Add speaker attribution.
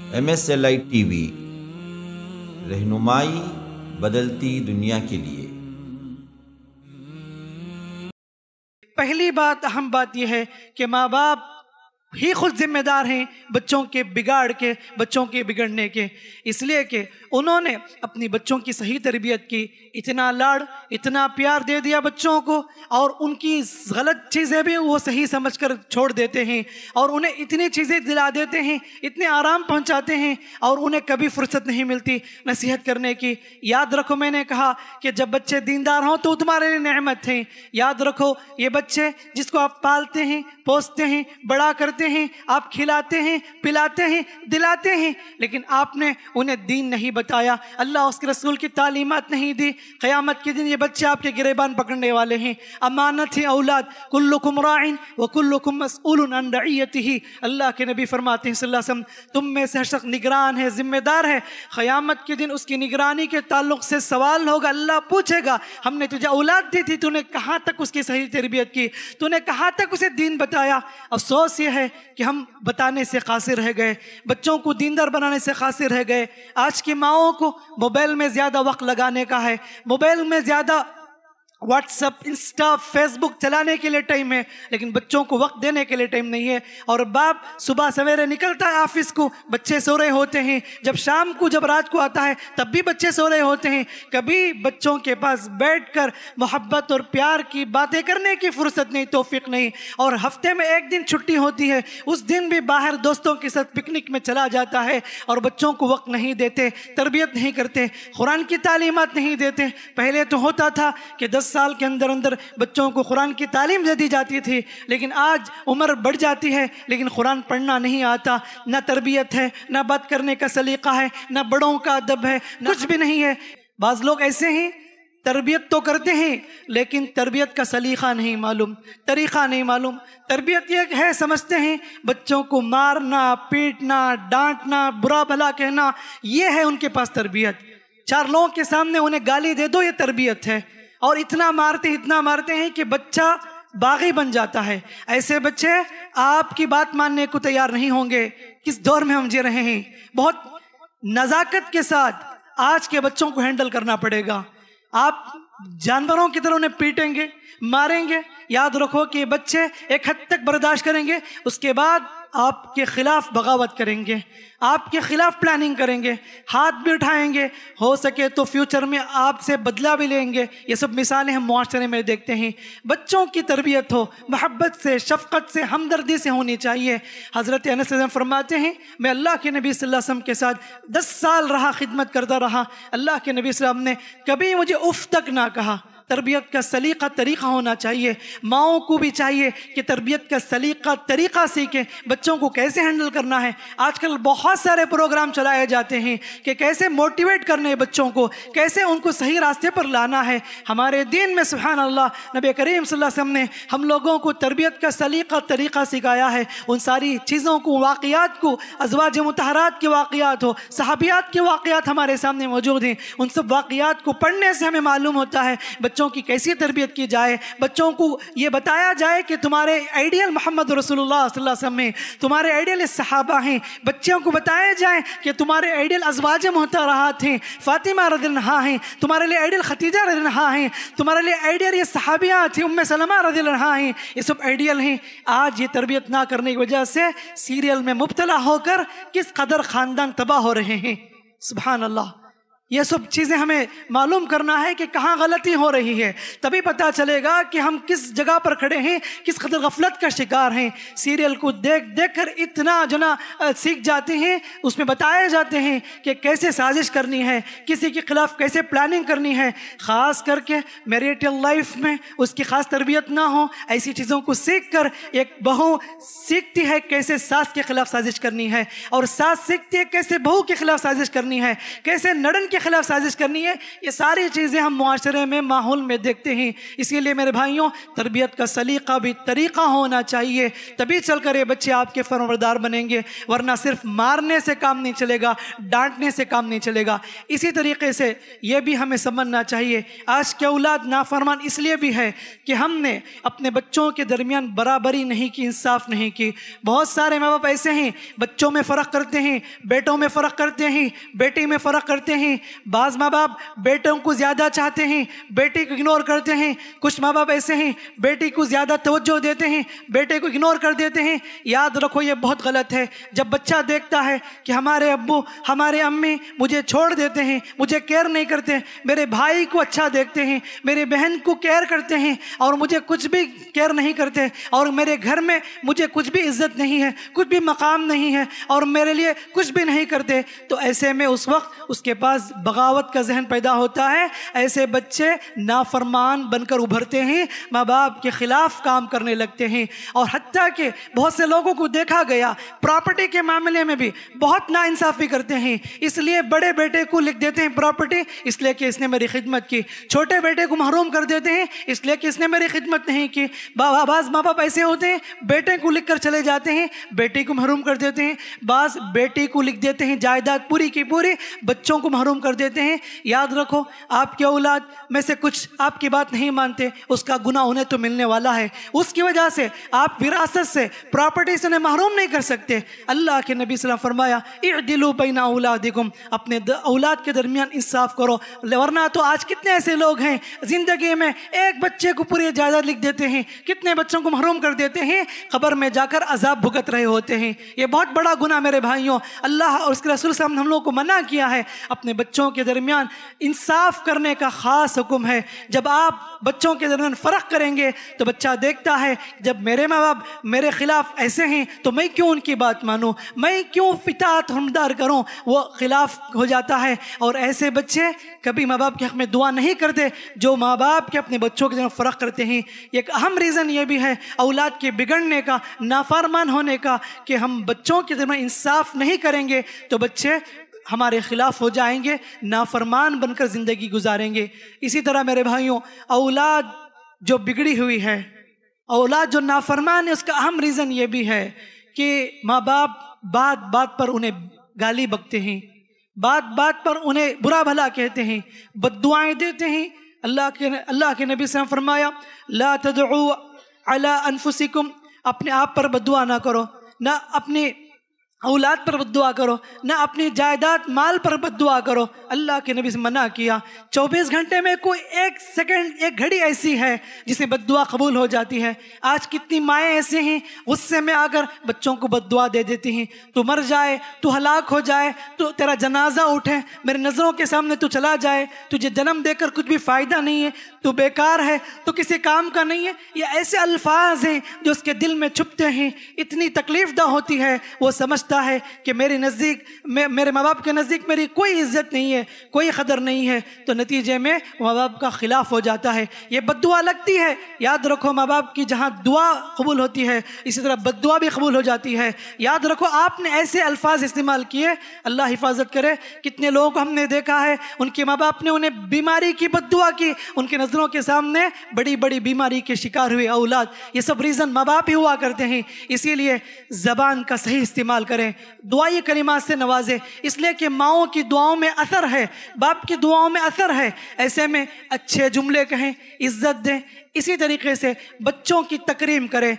Speaker 1: MSLI TV, रहनुमाई बदलती दुनिया के लिए।
Speaker 2: पहली बात, अहम बात यह है कि माँ बाप ही खुद जिम्मेदार हैं बच्चों के बिगाड़ के, बच्चों के बिगड़ने के, इसलिए कि उन्होंने अपनी बच्चों की सही तरबियत की, इतना लाड़, इतना प्यार दे दिया बच्चों को, और उनकी गलत चीज़ें भी वो सही समझकर छोड़ देते हैं, और उन्हें इतनी चीज़ें दिला देते हैं, इतने आराम पहुंचाते हैं, और उन्हें कभी फुर्सत नहीं मिलती नसीहत करने की। याद रखो, मैंने कहा कि जब बच्चे दीनदार हों तो तुम्हारे लिए नेमत हैं। याद रखो, ये बच्चे जिसको आप पालते हैं, पोसते हैं, बड़ा करते हैं, आप खिलाते हैं, पिलाते हैं, दिलाते हैं, लेकिन आपने उन्हें दीन नहीं बताया, अल्लाह उसके रसूल की तालीमात नहीं दी। क़यामत के दिन ये बच्चे आपके गिरेबान पकड़ने वाले हैं। अमानत है औलाद, कुल्लुकुम राइन व कुल्लुकुम मसऊलुन अन रइयतिही। अल्लाह के नबी फरमाते हैं सल्लल्लाहु अलैहि वसल्लम, तुम में से हर शख्स निगरान है, जिम्मेदार है। क़यामत के दिन उसकी निगरानी के ताल्लुक से सवाल होगा, अल्लाह पूछेगा, हमने तुझे औलाद दी थी, तूने कहाँ तक उसकी सही तरबियत की, तूने कहाँ तक उसे दीन बताया। अफसोस ये है कि हम बताने से कासिर रह गए, बच्चों को दीनदार बनाने से कासिर रह गए। आज की माओं को मोबाइल में ज़्यादा वक्त लगाने का है, मोबाइल में ज़्यादा व्हाट्सअप, इंस्टा, फेसबुक चलाने के लिए टाइम है, लेकिन बच्चों को वक्त देने के लिए टाइम नहीं है। और बाप सुबह सवेरे निकलता है ऑफिस को, बच्चे सो रहे होते हैं, जब शाम को, जब रात को आता है तब भी बच्चे सो रहे होते हैं। कभी बच्चों के पास बैठकर मोहब्बत और प्यार की बातें करने की फुर्सत नहीं, तौफीक नहीं। और हफ्ते में एक दिन छुट्टी होती है, उस दिन भी बाहर दोस्तों के साथ पिकनिक में चला जाता है, और बच्चों को वक्त नहीं देते, तरबियत नहीं करते, कुरान की तालीमात नहीं देते। पहले तो होता था कि 10 साल के अंदर अंदर बच्चों को कुरान की तालीम दे दी जाती थी, लेकिन आज उम्र बढ़ जाती है लेकिन कुरान पढ़ना नहीं आता, ना तरबियत है, ना बात करने का सलीका है, ना बड़ों का अदब है, कुछ भी नहीं है। बाज़ लोग ऐसे हैं, तरबियत तो करते हैं लेकिन तरबियत का सलीका नहीं मालूम, तरीक़ा नहीं मालूम। तरबियत ये है, समझते हैं बच्चों को मारना, पीटना, डांटना, बुरा भला कहना, ये है उनके पास तरबियत। 4 लोगों के सामने उन्हें गाली दे दो, ये तरबियत है। और इतना मारते हैं कि बच्चा बागी बन जाता है। ऐसे बच्चे आपकी बात मानने को तैयार नहीं होंगे। किस दौर में हम जी रहे हैं, बहुत नज़ाकत के साथ आज के बच्चों को हैंडल करना पड़ेगा। आप जानवरों की तरह उन्हें पीटेंगे, मारेंगे, याद रखो कि बच्चे एक हद तक बर्दाश्त करेंगे, उसके बाद आपके खिलाफ बगावत करेंगे, आपके खिलाफ प्लानिंग करेंगे, हाथ भी उठाएंगे, हो सके तो फ्यूचर में आपसे बदला भी लेंगे। ये सब मिसालें हम मुआशरे में देखते हैं। बच्चों की तरबियत हो मोहब्बत से, शफकत से, हमदर्दी से होनी चाहिए। हज़रत अनस फरमाते हैं, मैं अल्लाह के नबी सल्लल्लाहु अलैहि वसल्लम के साथ 10 साल रहा, खिदमत करता रहा, अल्लाह के नबी सल्लल्लाहु अलैहि वसल्लम ने कभी मुझे उफ तक ना कहा। तरबियत का सलीका तरीक़ा होना चाहिए। माओं को भी चाहिए कि तरबियत का सलीका तरीक़ा सीखें, बच्चों को कैसे हैंडल करना है। आजकल बहुत सारे प्रोग्राम चलाए जाते हैं कि कैसे मोटिवेट करने बच्चों को, कैसे उनको सही रास्ते पर लाना है। हमारे दीन में सुभान अल्लाह, नबी करीम सल्लल्लाहु अलैहि वसल्लम ने हम लोगों को तरबियत का सलीका तरीक़ा सिखाया है। उन सारी चीज़ों को, वाक़ियात को, अज़वाज मुतहरात के वाक़ियात हो, सहाबियात के वाक़ियात हमारे सामने मौजूद हैं। उन सब वाक़ियात को पढ़ने से हमें मालूम होता है बच्चों की कैसी तरबियत की जाए। बच्चों को ये बताया जाए कि तुम्हारे आइडियल मोहम्मद रसूलुल्लाह सल्लल्लाहु अलैहि वसल्लम में, तुम्हारे आइडियल सहाबा हैं। बच्चों को बताया जाए कि तुम्हारे आइडियल अज़वाज मुतहरात हैं, फातिमा रज़ियल्लाहु अन्हा हैं, तुम्हारे लिए आइडियल खदीजा रज़ियल्लाहु अन्हा हैं, तुम्हारे लिए आइडियल ये सहाबियाँ थी, उम्मे सलमा रज़ियल्लाहु अन्हा हैं। ये सब आइडियल हैं। आज ये तरबियत ना करने की वजह से सीरियल में मुब्तला होकर किस कदर ख़ानदान तबाह हो रहे हैं। सुभान अल्लाह, ये सब चीज़ें हमें मालूम करना है कि कहाँ गलती हो रही है, तभी पता चलेगा कि हम किस जगह पर खड़े हैं, किस कदर गफलत का शिकार हैं। सीरियल को देख देख कर इतना जना सीख जाते हैं, उसमें बताए जाते हैं कि कैसे साजिश करनी है, किसी के खिलाफ कैसे प्लानिंग करनी है। ख़ास करके मैरिटल लाइफ में उसकी ख़ास तरबियत ना हो, ऐसी चीज़ों को सीख कर एक बहू सीखती है कैसे सास के खिलाफ साजिश करनी है, और सास सीखती है कैसे बहू के खिलाफ साजिश करनी है, कैसे नड़न के के खिलाफ साजिश करनी है, ये सारी चीज़ें हम मुआशरे में, माहौल में देखते हैं। इसीलिए मेरे भाइयों, तरबियत का सलीका भी तरीक़ा होना चाहिए, तभी चलकर ये बच्चे आपके फरमाबरदार बनेंगे, वरना सिर्फ मारने से काम नहीं चलेगा, डांटने से काम नहीं चलेगा। इसी तरीके से ये भी हमें समझना चाहिए, आज के औलाद नाफरमान इसलिए भी है कि हमने अपने बच्चों के दरमियान बराबरी नहीं की, इंसाफ नहीं की। बहुत सारे माँ बाप ऐसे हैं, बच्चों में फ़र्क करते हैं, बेटों में फ़र्क करते हैं, बेटी में फ़र्क करते हैं। बाज़ माँ बाप बेटों को ज़्यादा चाहते हैं, बेटी को इग्नोर करते हैं। कुछ माँ बाप ऐसे हैं, बेटी को ज़्यादा तवज्जो देते हैं, बेटे को इग्नोर कर देते हैं। याद रखो, ये बहुत गलत है। जब बच्चा देखता है कि हमारे अब्बू, हमारे अम्मी मुझे छोड़ देते हैं, मुझे केयर नहीं करते, मेरे भाई को अच्छा देखते हैं, मेरे बहन को केयर करते हैं और मुझे कुछ भी केयर नहीं करते, और मेरे घर में मुझे कुछ भी इज्जत नहीं है, कुछ भी मकाम नहीं है और मेरे लिए कुछ भी नहीं करते, तो ऐसे में उस वक्त उसके पास बगावत का जहन पैदा होता है। ऐसे बच्चे नाफरमान बनकर उभरते हैं, माँ बाप के खिलाफ काम करने लगते हैं। और हत्ता कि बहुत से लोगों को देखा गया प्रॉपर्टी के मामले में भी बहुत नाइंसाफ़ी करते हैं। इसलिए बड़े बेटे को लिख देते हैं प्रॉपर्टी, इसलिए कि इसने मेरी खिदमत की। छोटे बेटे को महरूम कर देते हैं इसलिए कि इसने मेरी खिदमत नहीं की। बाज़ माँ बाप ऐसे होते हैं, बेटे को लिख कर चले जाते हैं, बेटी को महरूम कर देते हैं। बाज़ बेटी को लिख देते हैं जायदाद पूरी की पूरी, बच्चों को महरूम कर देते हैं। याद रखो, आपके औलाद में से कुछ आपकी बात नहीं मानते, उसका गुनाह उन्हें तो मिलने वाला है। उसकी वजह से आप विरासत से, प्रॉपर्टी से उन्हें महरूम नहीं कर सकते। अल्लाह के नबी सल्लल्लाहु अलैहि वसल्लम फरमाया, इअदिलू बैना औलादिकुम, अपने औलाद के दरमियान इंसाफ करो, वरना तो आज कितने ऐसे लोग हैं जिंदगी में एक बच्चे को पूरी जायदाद लिख देते हैं, कितने बच्चों को महरूम कर देते हैं, कब्र में जाकर अजाब भुगत रहे होते हैं। ये बहुत बड़ा गुनाह मेरे भाइयों, अल्लाह और उसके रसूल सल्लल्लाहु अलैहि वसल्लम ने हम लोगों को मना किया है। अपने बच्चों के दरमियान इंसाफ करने का ख़ास हुक्म है। जब आप बच्चों के दरमियान फ़र्क करेंगे तो बच्चा देखता है, जब मेरे माँ बाप मेरे खिलाफ ऐसे हैं तो मैं क्यों उनकी बात मानूं, मैं क्यों इताअत हमदार करूं, वो खिलाफ हो जाता है। और ऐसे बच्चे कभी माँ बाप के हक़ में दुआ नहीं करते जो माँ बाप के अपने बच्चों के दरमियान फ़र्क करते हैं। एक अहम रीज़न ये भी है औलाद के बिगड़ने का, नाफरमान होने का, कि हम बच्चों के दरमियान इंसाफ नहीं करेंगे तो बच्चे हमारे ख़िलाफ़ हो जाएंगे, नाफरमान बनकर ज़िंदगी गुजारेंगे। इसी तरह मेरे भाइयों, औलाद जो बिगड़ी हुई है, औलाद जो नाफरमान है, उसका अहम रीज़न ये भी है कि माँ बाप बात बात पर उन्हें गाली बकते हैं, बात बात पर उन्हें बुरा भला कहते हैं, बद्दुआएँ देते हैं। अल्लाह के नबी सल्लल्लाहु अलैहि वसल्लम फरमाया, ला तदउ अला अनफुसिकुम, अपने आप पर बद्दुआ ना करो, ना अपने औलाद पर बद्दुआ करो, ना अपनी जायदाद माल पर बद्दुआ करो। अल्लाह के नबी से मना किया। 24 घंटे में कोई एक सेकंड, एक घड़ी ऐसी है जिसे बद्दुआ कबूल हो जाती है। आज कितनी माएँ ऐसे हैं, गुस्से में आकर बच्चों को बद्दुआ दे देती हैं, तू मर जाए, तू हलाक हो जाए, तो तेरा जनाजा उठे, मेरे नज़रों के सामने तू चला जाए, तुझे जन्म देकर कुछ भी फ़ायदा नहीं है, तू बेकार है, तू किसी काम का नहीं है। ये ऐसे अल्फाज हैं जो उसके दिल में छुपते हैं। इतनी तकलीफ़दा होती है, वो समझ है कि मेरे नज़दीक, मेरे माँ बाप के नज़दीक मेरी कोई इज्जत नहीं है, कोई कदर नहीं है, तो नतीजे में माँ बाप का खिलाफ हो जाता है। ये बद्दुआ लगती है। याद रखो, माँ बाप की जहाँ दुआ कबूल होती है, इसी तरह बद्दुआ भी कबूल हो जाती है। याद रखो, आपने ऐसे अल्फाज इस्तेमाल किए, अल्लाह हिफाजत करे। कितने लोगों को हमने देखा है, उनके माँ बाप ने उन्हें बीमारी की बद्दुआ की, उनके नज़रों के सामने बड़ी बड़ी बीमारी के शिकार हुए औलाद। ये सब रीज़न माँ बाप ही हुआ करते हैं। इसीलिए ज़बान का सही इस्तेमाल करें, दुआई कलिमात से नवाजे, इसलिए कि माओं की दुआओं में असर है, बाप की दुआओं में असर है। ऐसे में अच्छे जुमले कहें, इज्जत दें। इसी तरीके से बच्चों की तकरीम करें।